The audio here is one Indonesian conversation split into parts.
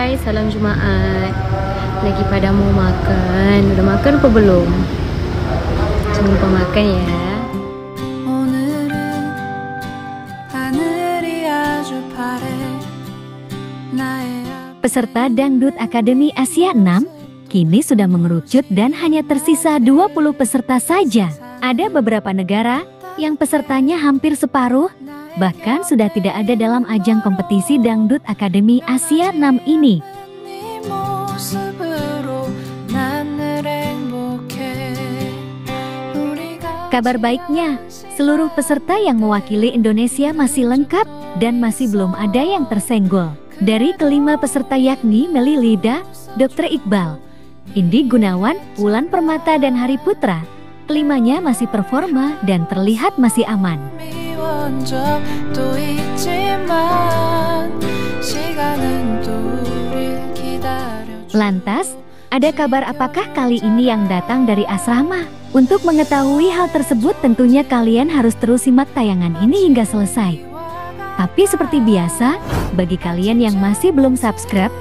Hai, salam Jumat. Lagi pada mau makan. Udah makan apa belum? Jangan lupa makan ya. Peserta Dangdut Akademi Asia 6 kini sudah mengerucut dan hanya tersisa 20 peserta saja. Ada beberapa negara yang pesertanya hampir separuh, bahkan sudah tidak ada dalam ajang kompetisi Dangdut Akademi Asia 6 ini. Kabar baiknya, seluruh peserta yang mewakili Indonesia masih lengkap dan masih belum ada yang tersenggol. Dari kelima peserta yakni Meli Lida, Dr. Iqbal, Indi Gunawan, Wulan Permata dan Hari Putra, kelimanya masih performa dan terlihat masih aman. Lantas, ada kabar apakah kali ini yang datang dari asrama? Untuk mengetahui hal tersebut tentunya kalian harus terus simak tayangan ini hingga selesai. Tapi seperti biasa, bagi kalian yang masih belum subscribe,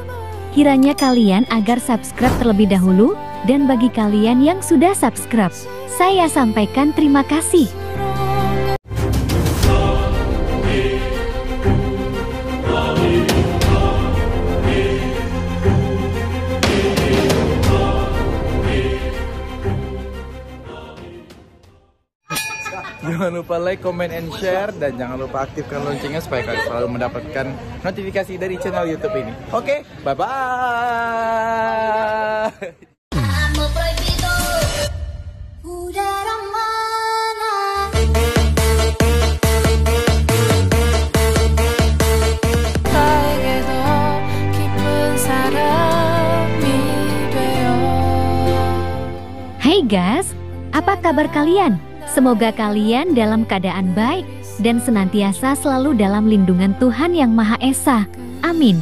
kiranya kalian agar subscribe terlebih dahulu, dan bagi kalian yang sudah subscribe, saya sampaikan terima kasih. Jangan lupa like, comment, and share, dan jangan lupa aktifkan loncengnya supaya kalian selalu mendapatkan notifikasi dari channel YouTube ini. Oke, bye-bye. Hey guys, apa kabar kalian? Semoga kalian dalam keadaan baik dan senantiasa selalu dalam lindungan Tuhan Yang Maha Esa. Amin.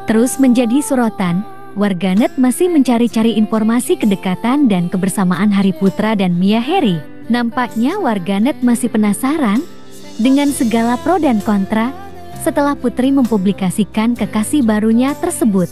Terus menjadi sorotan, warganet masih mencari-cari informasi kedekatan dan kebersamaan Hari Putra dan Mia Heri. Nampaknya warganet masih penasaran dengan segala pro dan kontra setelah Putri mempublikasikan kekasih barunya tersebut.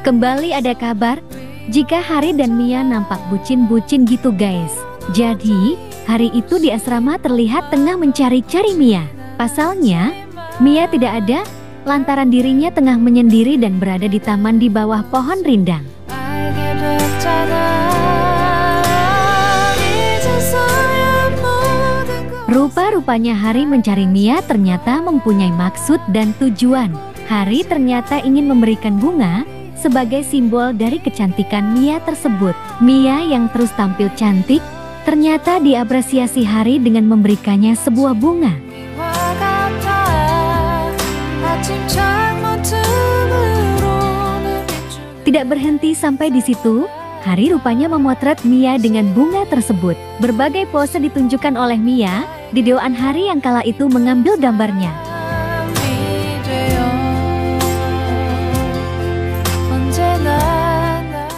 Kembali ada kabar jika Hari dan Mia nampak bucin-bucin gitu guys. Jadi, Hari itu di asrama terlihat tengah mencari-cari Mia. Pasalnya, Mia tidak ada, lantaran dirinya tengah menyendiri dan berada di taman di bawah pohon rindang. Rupa-rupanya Hari mencari Mia ternyata mempunyai maksud dan tujuan. Hari ternyata ingin memberikan bunga sebagai simbol dari kecantikan Mia tersebut. Mia yang terus tampil cantik, ternyata diapresiasi Hari dengan memberikannya sebuah bunga. Tidak berhenti sampai di situ, Hari rupanya memotret Mia dengan bunga tersebut. Berbagai pose ditunjukkan oleh Mia, di dewan Hari yang kala itu mengambil gambarnya.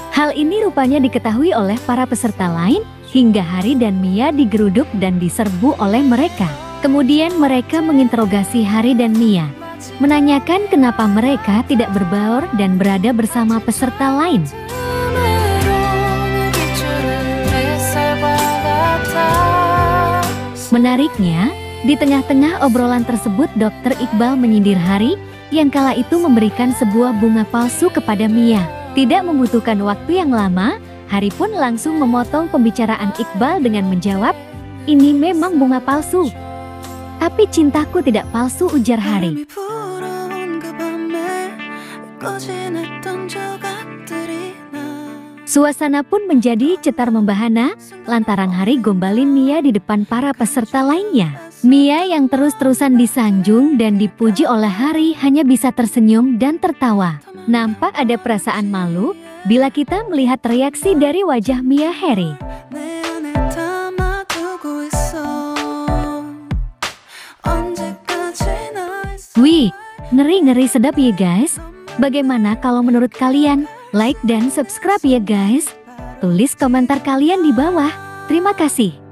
Hal ini rupanya diketahui oleh para peserta lain, hingga Hari dan Mia digeruduk dan diserbu oleh mereka. Kemudian mereka menginterogasi Hari dan Mia, menanyakan kenapa mereka tidak berbaur dan berada bersama peserta lain. Menariknya, di tengah-tengah obrolan tersebut Dr. Iqbal menyindir Hari yang kala itu memberikan sebuah bunga palsu kepada Mia. Tidak membutuhkan waktu yang lama, Hari pun langsung memotong pembicaraan Iqbal dengan menjawab, "Ini memang bunga palsu." "Tapi cintaku tidak palsu," ujar Hari. Suasana pun menjadi cetar membahana, lantaran Hari gombalin Mia di depan para peserta lainnya. Mia yang terus-terusan disanjung dan dipuji oleh Hari hanya bisa tersenyum dan tertawa. Nampak ada perasaan malu bila kita melihat reaksi dari wajah Mia Heri. Ngeri-ngeri sedap ya guys. Bagaimana kalau menurut kalian? Like dan subscribe ya guys. Tulis komentar kalian di bawah. Terima kasih.